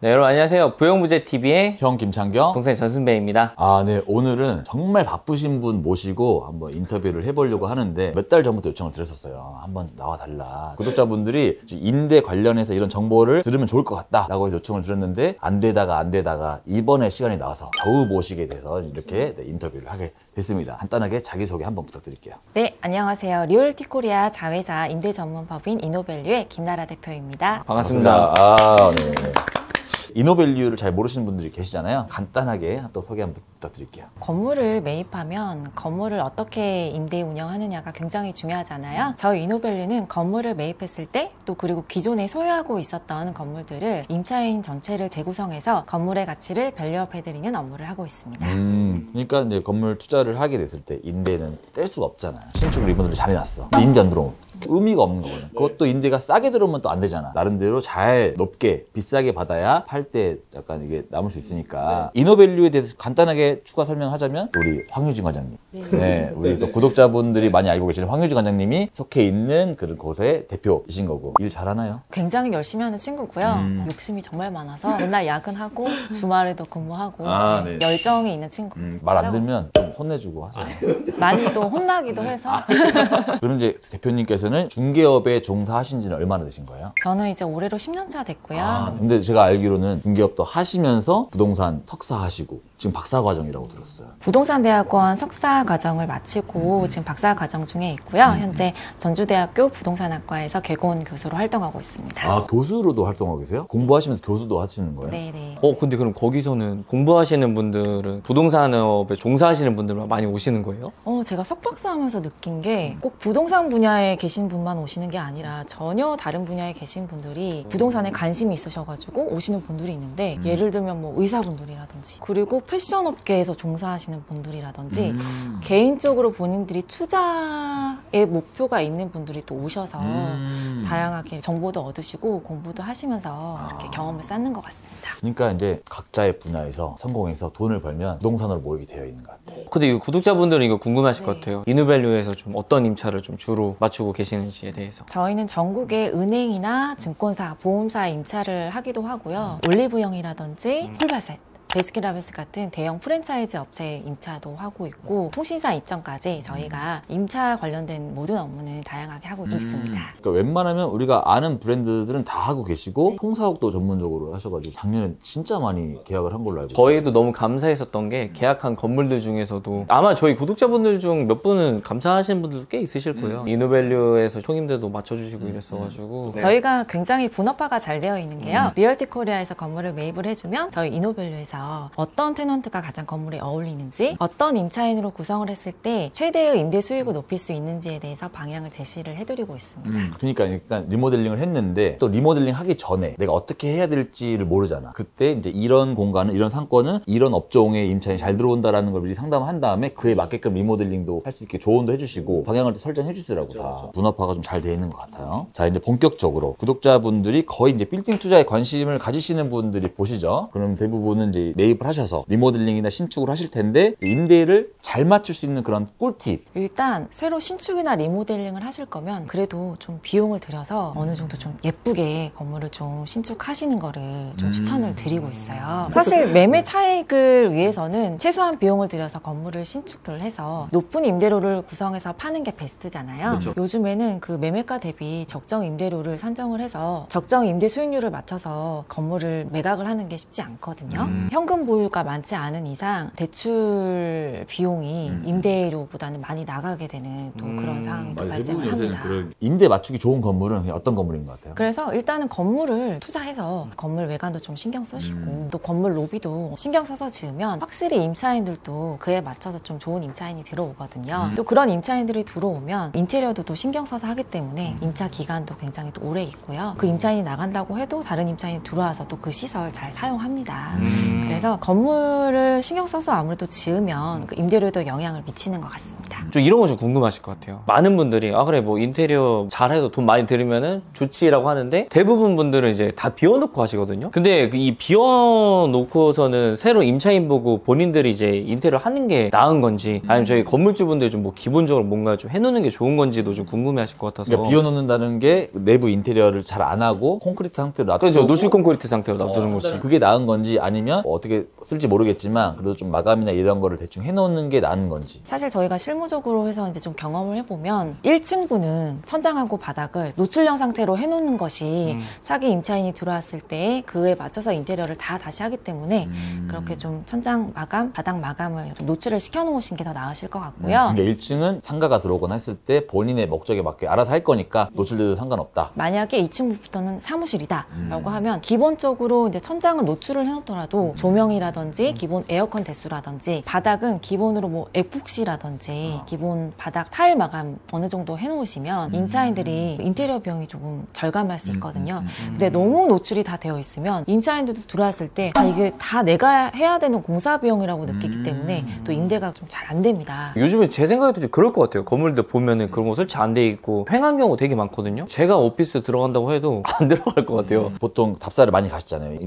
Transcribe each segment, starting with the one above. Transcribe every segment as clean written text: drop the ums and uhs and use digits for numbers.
네, 여러분 안녕하세요. 부영부재TV의 형 김창경, 동생 전승배입니다. 네, 오늘은 정말 바쁘신 분 모시고 한번 인터뷰를 해보려고 하는데 몇 달 전부터 요청을 드렸었어요. 한번 나와달라. 구독자분들이 임대 관련해서 이런 정보를 들으면 좋을 것 같다 라고 해서 요청을 드렸는데 안 되다가 이번에 시간이 나와서 겨우 모시게 돼서 이렇게 인터뷰를 하게 됐습니다. 간단하게 자기소개 한번 부탁드릴게요. 네, 안녕하세요. 리얼티 코리아 자회사 임대 전문 법인 이노밸류의 김나라 대표입니다. 반갑습니다. 네. 이노밸류를 잘 모르시는 분들이 계시잖아요. 간단하게 또 소개 한번 부탁드릴게요. 건물을 매입하면 건물을 어떻게 임대 운영하느냐가 굉장히 중요하잖아요. 저희 이노밸류는 건물을 매입했을 때 또 그리고 기존에 소유하고 있었던 건물들을 임차인 전체를 재구성해서 건물의 가치를 밸류업해드리는 업무를 하고 있습니다. 그러니까 이제 건물 투자를 하게 됐을 때 임대는 뗄 수가 없잖아요. 신축 리모델을 잘 해놨어. 임대 안 들어오면 의미가 없는 거거든. 그것도 임대가 싸게 들어오면 또 안 되잖아. 나름대로 잘 높게 비싸게 받아야 팔 때 약간 이게 남을 수 있으니까. 이노밸류에 대해서 간단하게 추가 설명하자면 우리 황유진 관장님, 네, 우리 또 구독자분들이 많이 알고 계시는 황유진 관장님이 속해 있는 그런 곳의 대표이신 거고. 일 잘하나요? 굉장히 열심히 하는 친구고요. 욕심이 정말 많아서 맨날 야근하고 주말에도 근무하고 네. 열정이 있는 친구. 말 안 들면 좀 혼내주고 하세요. 많이 또 혼나기도 해서 그럼 이제 대표님께서는 중개업에 종사하신 지는 얼마나 되신 거예요? 저는 이제 올해로 10년 차 됐고요. 근데 제가 알기로는 중개업도 하시면서 부동산 석사 하시고 지금 박사 과정이라고 들었어요. 부동산 대학원 석사 과정을 마치고 지금 박사 과정 중에 있고요. 현재 전주대학교 부동산학과에서 개공 교수로 활동하고 있습니다. 교수로도 활동하고 계세요? 공부하시면서 교수도 하시는 거예요? 네네. 근데 그럼 거기서는 공부하시는 분들은 부동산업에 종사하시는 분들만 많이 오시는 거예요? 제가 석박사 하면서 느낀 게 꼭 부동산 분야에 계신 분만 오시는 게 아니라 전혀 다른 분야에 계신 분들이 부동산에 관심이 있으셔가지고 오시는 분들이 있는데 예를 들면 뭐 의사분들이라든지 그리고 패션 업계에서 종사하시는 분들이라든지 개인적으로 본인들이 투자의 목표가 있는 분들이 또 오셔서 다양하게 정보도 얻으시고 공부도 하시면서 이렇게 경험을 쌓는 것 같습니다. 그러니까 이제 각자의 분야에서 성공해서 돈을 벌면 부동산으로 모이게 되어 있는 것 같아요. 근데 이 구독자분들은 이거 궁금하실 것 같아요. 이노밸류에서 좀 어떤 임차를 좀 주로 맞추고 계시는지에 대해서. 저희는 전국의 은행이나 증권사, 보험사에 임차를 하기도 하고요. 올리브영이라든지 폴바셋, 베스킨라빈스 같은 대형 프랜차이즈 업체에 임차도 하고 있고 통신사 입점까지 저희가 임차 관련된 모든 업무는 다양하게 하고 있습니다. 그러니까 웬만하면 우리가 아는 브랜드들은 다 하고 계시고 통사업도 전문적으로 하셔가지고 작년에 진짜 많이 계약을 한 걸로 알고 있어요. 저희도 너무 감사했었던 게 계약한 건물들 중에서도 아마 저희 구독자분들 중 몇 분은 감사하시는 분들도 꽤 있으실 거예요. 이노밸류에서 총임대도 맞춰주시고 이랬어가지고 저희가 굉장히 분업화가 잘 되어 있는 게요. 리얼티 코리아에서 건물을 매입을 해주면 저희 이노밸류에서 어떤 테넌트가 가장 건물에 어울리는지 어떤 임차인으로 구성을 했을 때 최대의 임대 수익을 높일 수 있는지에 대해서 방향을 제시를 해드리고 있습니다. 그러니까 일단 리모델링을 했는데 또 리모델링 하기 전에 내가 어떻게 해야 될지를 모르잖아. 그때 이제 이런 공간은 이런 상권은 이런 업종의 임차인이 잘 들어온다라는 걸 미리 상담한 다음에 그에 맞게끔 리모델링도 할 수 있게 조언도 해주시고 방향을 또 설정해 주시더라고. 다 분업화가 좀 잘 돼 있는 것 같아요. 자, 이제 본격적으로 구독자분들이 거의 이제 빌딩 투자에 관심을 가지시는 분들이 보시죠. 그럼 대부분은 이제 매입을 하셔서 리모델링이나 신축을 하실 텐데 임대를 잘 맞출 수 있는 그런 꿀팁. 일단 새로 신축이나 리모델링을 하실 거면 그래도 좀 비용을 들여서 어느 정도 좀 예쁘게 건물을 좀 신축하시는 거를 좀 추천을 드리고 있어요. 사실 매매 차익을 위해서는 최소한 비용을 들여서 건물을 신축을 해서 높은 임대료를 구성해서 파는 게 베스트잖아요. 그렇죠. 요즘에는 그 매매가 대비 적정 임대료를 산정을 해서 적정 임대 수익률을 맞춰서 건물을 매각을 하는 게 쉽지 않거든요. 현금 보유가 많지 않은 이상 대출 비용이 임대료보다는 많이 나가게 되는 또 그런 상황이 또 발생을 합니다. 임대 맞추기 좋은 건물은 그냥 어떤 건물인 것 같아요? 그래서 일단은 건물을 투자해서 건물 외관도 좀 신경 쓰시고 또 건물 로비도 신경 써서 지으면 확실히 임차인들도 그에 맞춰서 좀 좋은 임차인이 들어오거든요. 또 그런 임차인들이 들어오면 인테리어도 또 신경 써서 하기 때문에 임차 기간도 굉장히 또 오래 있고요. 그 임차인이 나간다고 해도 다른 임차인이 들어와서 또 그 시설 잘 사용합니다. 그래서 건물을 신경 써서 아무래도 지으면 그 임대료에도 영향을 미치는 것 같습니다. 좀 이런 거 좀 궁금하실 것 같아요. 많은 분들이 아 그래 뭐 인테리어 잘해서 돈 많이 들으면은 좋지라고 하는데 대부분 분들은 이제 다 비워놓고 하시거든요. 근데 이 비워놓고서는 새로 임차인 보고 본인들이 이제 인테리어 하는 게 나은 건지 아니면 저희 건물주분들 좀 뭐 기본적으로 뭔가 좀 해놓는 게 좋은 건지도 좀 궁금해하실 것 같아서. 그러니까 비워놓는다는 게 내부 인테리어를 잘 안 하고 콘크리트 상태로 놔두고 그렇죠. 노출 콘크리트 상태로 놔두는 거지. 그게 나은 건지 아니면 어떻게 쓸지 모르겠지만 그래도 좀 마감이나 이런 거를 대충 해놓는 게 나은 건지. 사실 저희가 실무적으로 해서 이제 좀 경험을 해보면 1층부는 천장하고 바닥을 노출형 상태로 해놓는 것이 차기 임차인이 들어왔을 때 그에 맞춰서 인테리어를 다 다시 하기 때문에 그렇게 좀 천장 마감, 바닥 마감을 좀 노출을 시켜놓으신 게 더 나으실 것 같고요. 근데 1층은 상가가 들어오거나 했을 때 본인의 목적에 맞게 알아서 할 거니까 노출돼도 상관없다. 만약에 2층부터는 사무실이다 라고 하면 기본적으로 이제 천장은 노출을 해놓더라도 조명이라든지 기본 에어컨 대수라든지 바닥은 기본으로 뭐 에폭시라든지 기본 바닥 타일 마감 어느 정도 해놓으시면 임차인들이 인테리어 비용이 조금 절감할 수 있거든요. 근데 너무 노출이 다 되어 있으면 임차인들도 들어왔을 때 아 이게 다 내가 해야 되는 공사 비용이라고 느끼기 때문에 또 임대가 좀 잘 안 됩니다. 요즘에 제 생각에도 좀 그럴 것 같아요. 건물들 보면은 그런 거 설치 안 돼 있고 횡한 경우 되게 많거든요. 제가 오피스 들어간다고 해도 안 들어갈 것 같아요. 보통 답사를 많이 가시잖아요.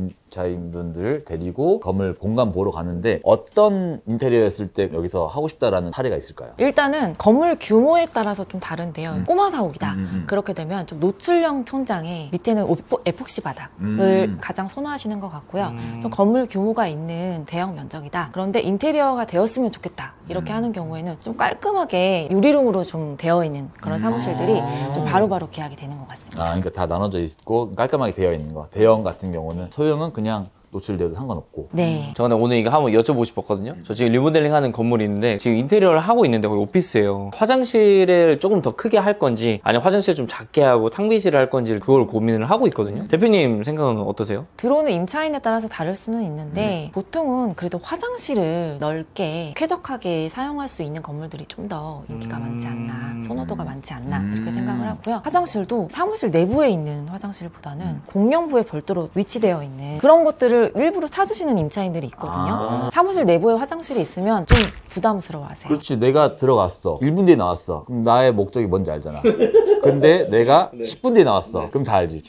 임차인분들 데리고 건물 공간 보러 가는데 어떤 인테리어였을 때 여기서 하고 싶다라는 사례가 있을까요? 일단은 건물 규모에 따라서 좀 다른데요. 꼬마 사옥이다. 그렇게 되면 좀 노출형 천장에 밑에는 에폭시 바닥을 가장 선호하시는 것 같고요. 좀 건물 규모가 있는 대형 면적이다. 그런데 인테리어가 되었으면 좋겠다. 이렇게 하는 경우에는 좀 깔끔하게 유리룸으로 좀 되어 있는 그런 사무실들이 좀 바로바로 계약이 되는 것 같습니다. 아, 그러니까 다 나눠져 있고 깔끔하게 되어 있는 거. 대형 같은 경우는 소형은 그냥 노출돼도 상관없고. 네. 저 근데 오늘 이거 한번 여쭤보고 싶었거든요. 저 지금 리모델링 하는 건물이 있는데 지금 인테리어를 하고 있는데 거기 오피스예요. 화장실을 조금 더 크게 할 건지 아니면 화장실을 좀 작게 하고 탕비실을 할 건지 그걸 고민을 하고 있거든요. 대표님 생각은 어떠세요? 들어오는 임차인에 따라서 다를 수는 있는데 보통은 그래도 화장실을 넓게 쾌적하게 사용할 수 있는 건물들이 좀 더 인기가 많지 않나, 선호도가 많지 않나 이렇게 생각을 하고요. 화장실도 사무실 내부에 있는 화장실보다는 공용부에 별도로 위치되어 있는 그런 것들을 일부러 찾으시는 임차인들이 있거든요. 사무실 내부에 화장실이 있으면 좀 부담스러워하세요. 그렇지. 내가 들어갔어. 1분 뒤에 나왔어. 그럼 나의 목적이 뭔지 알잖아. 근데 내가 10분 뒤에 나왔어. 그럼 다 알지.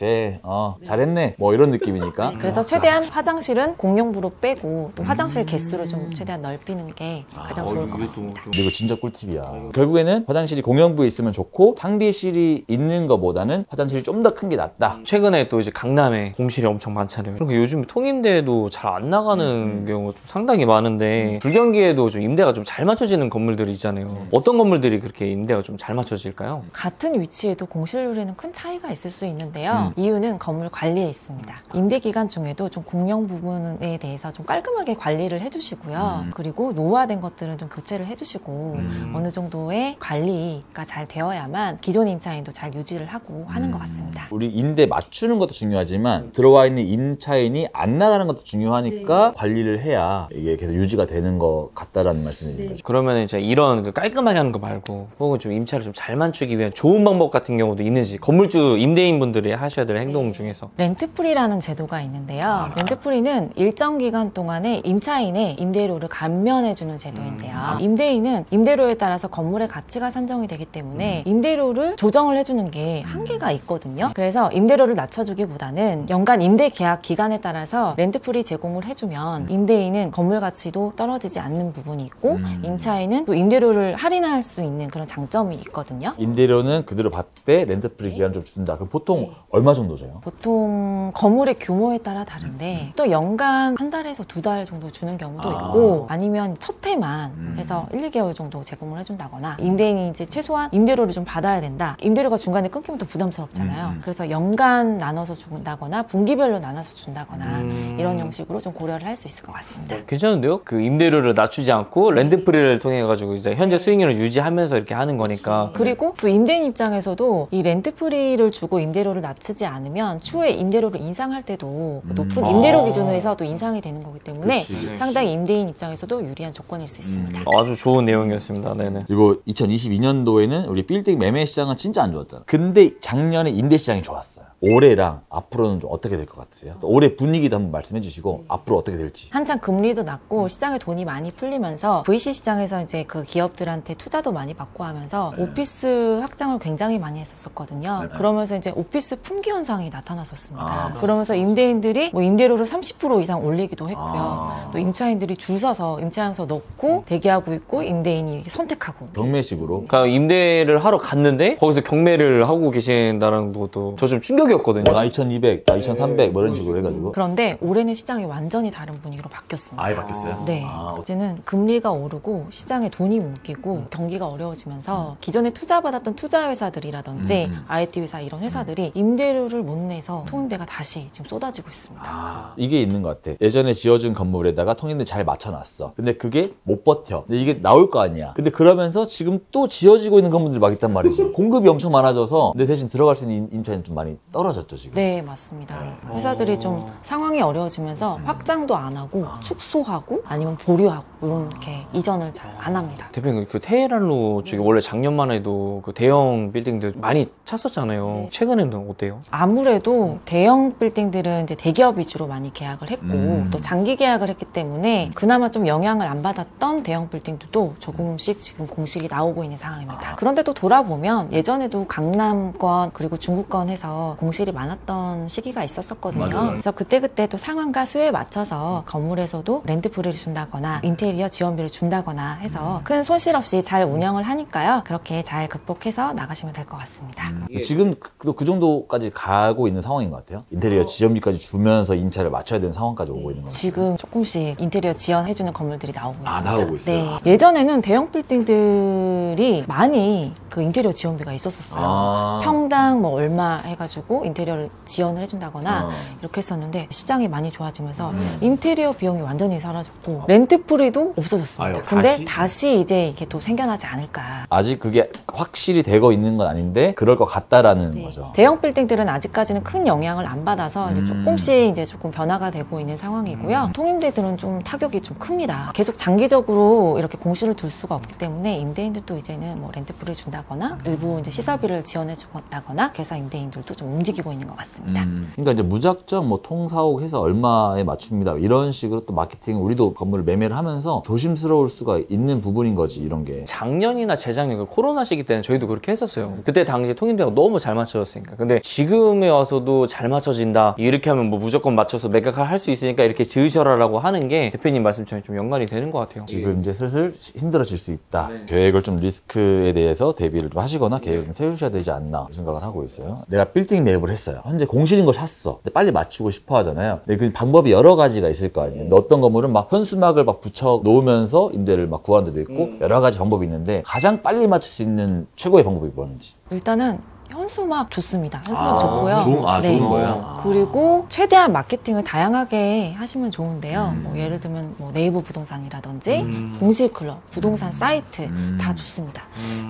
잘했네. 뭐 이런 느낌이니까. 그래서 최대한 화장실은 공용부로 빼고 또 화장실 개수를 좀 최대한 넓히는 게 가장 좋을 것 같습니다. 근데 이거 진짜 꿀팁이야. 결국에는 화장실이 공용부에 있으면 좋고 탕비실이 있는 것보다는 화장실이 좀 더 큰 게 낫다. 최근에 또 이제 강남에 공실이 엄청 많잖아요. 그리고 요즘 통임대도 잘 안 나가는 경우가 좀 상당히 많은데 불경기에도 좀 임대가 좀 잘 맞춰지는 건물들이 있잖아요. 어떤 건물들이 그렇게 임대가 좀 잘 맞춰질까요? 같은 위치에도 공실률에는 큰 차이가 있을 수 있는데요. 이유는 건물 관리에 있습니다. 임대 기간 중에도 좀 공용 부분에 대해서 좀 깔끔하게 관리를 해주시고요. 그리고 노후화된 것들은 좀 교체를 해주시고 어느 정도의 관리가 잘 되어야만 기존 임차인도 잘 유지를 하고 하는 것 같습니다. 우리 임대 맞추는 것도 중요하지만 들어와 있는 임차인이 안 나가는 것도 중요하니까 관리를 해야 이게 계속 유지가 되는 것 같다라는 말씀이신 거죠. 그러면 이제 이런 그 깔끔하게 하는 거 말고 혹은 좀 임차를 좀 잘 맞추기 위한 좋은 방법 같은 경우도 있는지 건물주 임대인분들이 하셔야 될 행동 중에서 렌트프리라는 제도가 있는데요. 렌트프리는 일정 기간 동안에 임차인의 임대료를 감면해주는 제도인데요. 임대인은 임대료에 따라서 건물의 가치가 산정이 되기 때문에 임대료를 조정을 해주는 게 한계가 있거든요. 그래서 임대료를 낮춰주기보다는 연간 임대 계약 기간에 따라서 렌트프리 제공을 해주면 임대인은 건물 가치도 떨어지지 않는 부분이 있고 임차인은 또 임대료를 할인할 수 있는 그런 장점이 있거든요. 임대료는 그대로 받되 렌트프리 기간 좀 준다. 그럼 보통 얼마 정도 줘요? 보통 건물의 규모에 따라 다른데 또 연간 한 달에서 2달 정도 주는 경우도 있고 아니면 첫 해만 해서 1, 2개월 정도 제공을 해준다거나 임대인이 이제 최소한 임대료를 좀 받아야 된다. 임대료가 중간에 끊기면 또 부담스럽잖아요. 그래서 연간 나눠서 준다거나 분기별로 나눠서 준다거나 이런 형식으로 좀 고려를 할 수 있을 것 같습니다. 괜찮은데요? 그 임대료를 낮추지 않고 렌트프리를 통해 가지고 이제 현재 수익률을 유지하면서 이렇게 하는 거니까. 그리고 또 임대인 입장에서도 이 렌트프리를 주고 임대료를 낮추지 않으면 추후에 임대료를 인상할 때도 높은 임대료 기준에서 또 인상이 되는 거기 때문에 상당히 임대인 입장에서도 유리한 조건일 수 있습니다. 아주 좋은 내용이었습니다. 네네. 그리고 2022년도에는 우리 빌딩 매매 시장은 진짜 안 좋았잖아. 근데 작년에 임대 시장이 좋았어요. 올해랑 앞으로는 좀 어떻게 될 것 같으세요? 또 올해 분위기도 한번 말씀해 주시고 앞으로 어떻게 될지. 한창 금리도 낮고 시장에 돈이 많이 풀리면서 VC 시장에서 이제 그 기업들한테 투자도 많이 받고 하면서 오피스 확장을 굉장히 많이 했었거든요. 그러면서 이제 오피스 품귀 현상이 나타났었습니다. 그러면서 임대인들이 뭐 임대료를 30% 이상 올리기도 했고요. 또 임차인들이 줄 서서 임차장서 넣고 대기하고 있고 임대인이 선택하고. 경매식으로. 그러니까 임대를 하러 갔는데 거기서 경매를 하고 계신다는 것도 저 좀 충격이었거든요. 나 2200, 나 2300 뭐 이런 식으로 해가지고. 그런데 올해는 시장이 완전히 다른 분위기로 바뀌었습니다. 아예 바뀌었어요? 네. 이제는 금리가 오르고 시장에 돈이 묶이고 경기가 어려워지면서 기존에 투자받았던 투자회사들이라든지 IT 회사 이런 회사들이 임대료를 못 내서 통임대가 다시 지금 쏟아지고 있습니다. 이게 있는 것 같아. 예전에 지어준 건물에다가 통임대 잘 맞춰놨어. 근데 그게 못 버텨. 근데 이게 나올 거 아니야. 근데 그러면서 지금 또 지어지고 있는 건물들이 막 있단 말이지. 공급이 엄청 많아져서 근데 대신 들어갈 수 있는 임차인은 좀 많이 떨어졌죠 지금. 네, 맞습니다. 회사들이 좀 상황이 어려워지면서 확장도 안 하고 축소하고 아니면 보류하고 이렇게 이전을 잘 안 합니다. 대표님 그 테헤란로 쪽이 원래 작년만 해도 그 대형 빌딩들 많이 찼었잖아요. 네. 최근에는 어때요? 아무래도 대형 빌딩들은 이제 대기업 위주로 많이 계약을 했고 또 장기 계약을 했기 때문에 그나마 좀 영향을 안 받았던 대형 빌딩들도 조금씩 지금 공실이 나오고 있는 상황입니다. 그런데 또 돌아보면 예전에도 강남권 그리고 중구권 해서 공실이 많았던 시기가 있었거든요. 맞아요. 그래서 그때그때 또 상황과 수요에 맞춰서 건물에서도 렌트프리를 준다거나 인테리어 지원비를 준다거나 해서 큰 손실 없이 잘 운영을 하니까요. 그렇게 잘 극복해서 나가시면 될 것 같습니다. 지금 그 정도까지 가고 있는 상황인 것 같아요. 인테리어 지원비까지 주면서 임차를 맞춰야 되는 상황까지 오고 있는 것 같아요. 지금 조금씩 인테리어 지원해주는 건물들이 나오고 있습니다. 나오고 있어요? 네. 예전에는 대형 빌딩들이 많이 그 인테리어 지원비가 있었어요. 평당 뭐 얼마 해가지고 인테리어를 지원을 해준다거나 이렇게 했었는데 시장이 많이 좋아지면서 인테리어 비용이 완전히 사라졌고 렌트프리도 없어졌습니다. 아유, 근데 다시 이제 이게 또 생겨나지 않을까. 아직 그게 확실히 되고 있는 건 아닌데 그럴 것 같다라는 거죠. 대형 빌딩들은 아직까지는 큰 영향을 안 받아서 이제 조금씩 이제 조금 변화가 되고 있는 상황이고요. 통임대들은 좀 타격이 좀 큽니다. 계속 장기적으로 이렇게 공실을 둘 수가 없기 때문에 임대인들도 이제는 뭐 렌트프리 준다거나 일부 이제 시설비를 지원해 주다거나 회사 임대인들도 좀 움직이고 있는 것 같습니다. 그러니까 이제 무작정 뭐 통사옥 해서 얼마에 맞춥니다 이런 식으로 또 마케팅 우리도 건물을 매매를 하면서 조심스러울 수가 있는 부분인 거지 이런 게. 작년이나 재작년 그 코로나 시기 때는 저희도 그렇게 했었어요. 그때 당시 통임대가 너무 잘 맞춰졌으니까. 근데 지금에 와서도 잘 맞춰진다. 이렇게 하면 뭐 무조건 맞춰서 매각할 수 있으니까 이렇게 지으셔라라고 하는 게 대표님 말씀처럼 좀 연관이 되는 것 같아요. 지금 이제 슬슬 힘들어질 수 있다. 계획을 좀 리스크에 대해서 대비를 좀 하시거나 계획을 좀 세우셔야 되지 않나 생각을 하고 있어요. 내가 빌딩 매입을 했어요. 현재 공실인 걸 샀어. 근데 빨리 맞추고 싶어 하잖아요. 근데 그 방법이 여러 가지가 있을 거 아니에요. 근데 어떤 건물은 막 현수막을 막 붙여 놓으면서 임대를 막 구하는 데도 있고 여러 가지 방법이 있는데 가장 빨리 맞출 수 있는 최고의 방법이 뭐였는지. 일단은 현수막 좋습니다. 현수막 좋고요. 좋은 거예요? 그리고 최대한 마케팅을 다양하게 하시면 좋은데요. 뭐 예를 들면 뭐 네이버 부동산이라든지 공실클럽, 부동산 사이트 다 좋습니다.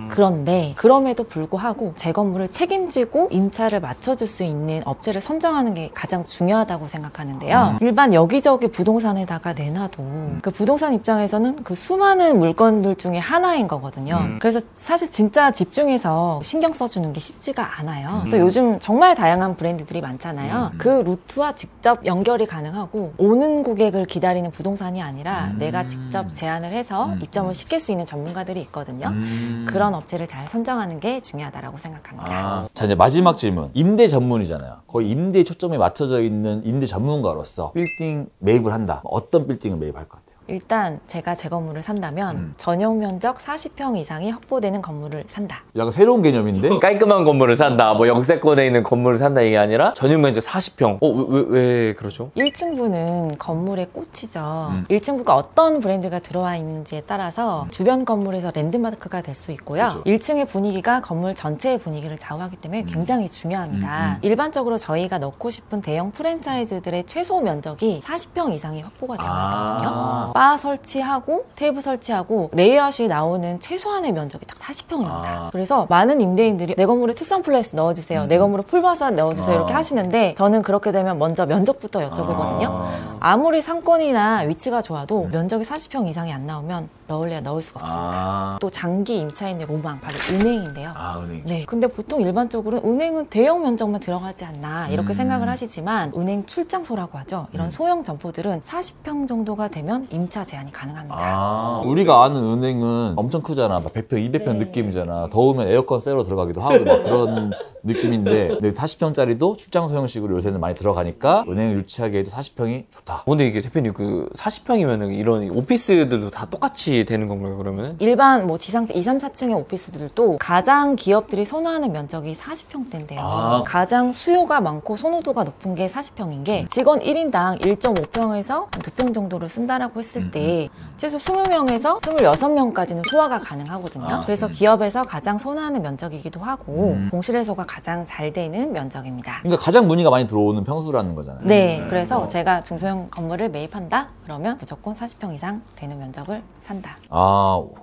그런데 그럼에도 불구하고 제 건물을 책임지고 임차를 맞춰줄 수 있는 업체를 선정하는 게 가장 중요하다고 생각하는데요. 일반 여기저기 부동산에다가 내놔도 그 부동산 입장에서는 그 수많은 물건들 중에 하나인 거거든요. 그래서 사실 진짜 집중해서 신경 써주는 게 쉽지가 않아요. 그래서 요즘 정말 다양한 브랜드들이 많잖아요. 그 루트와 직접 연결이 가능하고 오는 고객을 기다리는 부동산이 아니라 내가 직접 제안을 해서 입점을 시킬 수 있는 전문가들이 있거든요. 그런 업체를 잘 선정하는 게 중요하다고 생각합니다. 자, 이제 마지막 질문. 임대 전문이잖아요. 거의 임대에 초점이 맞춰져 있는 임대 전문가로서 빌딩 매입을 한다. 어떤 빌딩을 매입할 것 같아요? 일단 제가 제 건물을 산다면 전용 면적 40평 이상이 확보되는 건물을 산다. 약간 새로운 개념인데? 깔끔한 건물을 산다. 뭐 영세권에 있는 건물을 산다 이게 아니라 전용 면적 40평. 왜 그러죠? 1층부는 건물의 꽃이죠. 1층부가 어떤 브랜드가 들어와 있는지에 따라서 주변 건물에서 랜드마크가 될 수 있고요. 1층의 분위기가 건물 전체의 분위기를 좌우하기 때문에 굉장히 중요합니다. 일반적으로 저희가 넣고 싶은 대형 프랜차이즈들의 최소 면적이 40평 이상이 확보가 되어야 되거든요. 바 설치하고 테이블 설치하고 레이아웃이 나오는 최소한의 면적이 딱 40평입니다. 그래서 많은 임대인들이 내 건물에 투썸 플레이스 넣어주세요. 내 건물에 풀바사 넣어주세요. 이렇게 하시는데 저는 그렇게 되면 먼저 면적부터 여쭤보거든요. 아무리 상권이나 위치가 좋아도 면적이 40평 이상이 안 나오면 넣을래야 넣을 수가 없습니다. 또 장기 임차인의 로망, 바로 은행인데요. 은행. 네. 근데 보통 일반적으로 은행은 대형 면적만 들어가지 않나 이렇게 생각을 하시지만 은행 출장소라고 하죠. 이런 소형 점포들은 40평 정도가 되면 임차 제한이 가능합니다. 우리가 아는 은행은 엄청 크잖아. 막 100평, 200평 느낌이잖아. 더우면 에어컨 쐬러 들어가기도 하고 막 그런 느낌인데 40평짜리도 출장소 형식으로 요새는 많이 들어가니까 은행을 유치하기에도 40평이 좋다. 근데 이게 대표님 그 40평이면 이런 오피스들도 다 똑같이 되는 건가요, 그러면? 일반 뭐 지상층 2, 3, 4층의 오피스들도 가장 기업들이 선호하는 면적이 40평대인데요. 가장 수요가 많고 선호도가 높은 게 40평인 게 직원 1인당 1.5평에서 한 2평 정도를 쓴다라고 했을 때 최소 20명에서 26명까지는 소화가 가능하거든요. 그래서 기업에서 가장 선호하는 면적이기도 하고 공실해소가 가장 잘 되는 면적입니다. 그러니까 가장 문의가 많이 들어오는 평수라는 거잖아요. 네, 그래서 제가 중소형 건물을 매입한다? 그러면 무조건 40평 이상 되는 면적을 산다.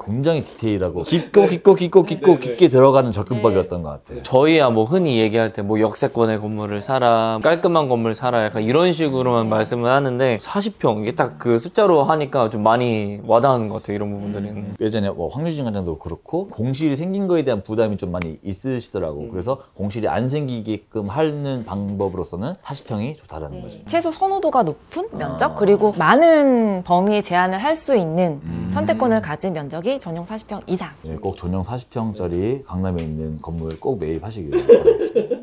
굉장히 디테일하고 깊게 들어가는 접근법이었던 것 같아요. 저희야 뭐 흔히 얘기할 때 뭐 역세권의 건물을 사라, 깔끔한 건물 사라 약간 이런 식으로만 말씀을 하는데 40평 이게 딱 그 숫자로 하니까 좀 많이 와닿는 것 같아요, 이런 부분들은. 예전에 뭐 황유진 관장도 그렇고 공실이 생긴 거에 대한 부담이 좀 많이 있으시더라고. 그래서 공실이 안 생기게끔 하는 방법으로서는 40평이 좋다라는 거지. 최소 선호도가 높은 면적 그리고 많은 범위의 제한을 할 수 있는 선택권을 가진 면적이 전용 40평 이상. 네, 꼭 전용 40평짜리 강남에 있는 건물 꼭 매입하시길 바라겠습니다.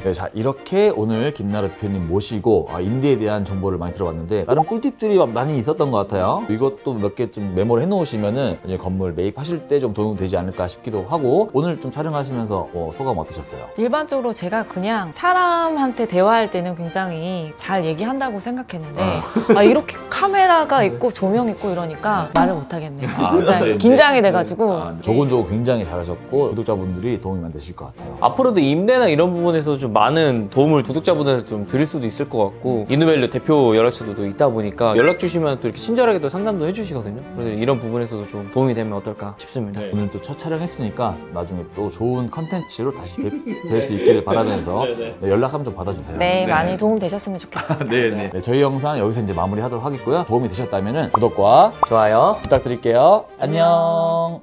네, 자 이렇게 오늘 김나라 대표님 모시고 임대에 대한 정보를 많이 들어봤는데 다른 꿀팁들이 많이 있었던 것 같아요. 이것도 몇 개 좀 메모를 해놓으시면은 이제 건물 매입하실 때 좀 도움이 되지 않을까 싶기도 하고 오늘 좀 촬영하시면서 소감 어떠셨어요? 일반적으로 제가 그냥 사람한테 대화할 때는 굉장히 잘 얘기한다고 생각했는데 이렇게 카메라가 있고 조명 있고 이러니까 말을 못하겠네요. 굉장히 긴장이 돼가지고 조곤조곤 굉장히 잘하셨고 구독자분들이 도움이 많이 되실 것 같아요. 앞으로도 임대나 이런 부분에서 좀 많은 도움을 구독자분들한테 좀 드릴 수도 있을 것 같고 이누밸류 대표 연락처도 있다 보니까 연락 주시면 또 이렇게 친절하게 또 상담도 해주시거든요. 그래서 이런 부분에서도 좀 도움이 되면 어떨까 싶습니다. 오늘 또 첫 촬영했으니까 나중에 또 좋은 컨텐츠로 다시 뵐 수 있기를 바라면서 연락 한번 좀 받아주세요. 네, 많이 도움 되셨으면 좋겠습니다. 네, 저희 영상 여기서 이제 마무리하도록 하겠고요. 도움이 되셨다면 구독과 좋아요 부탁드릴게요. 안녕.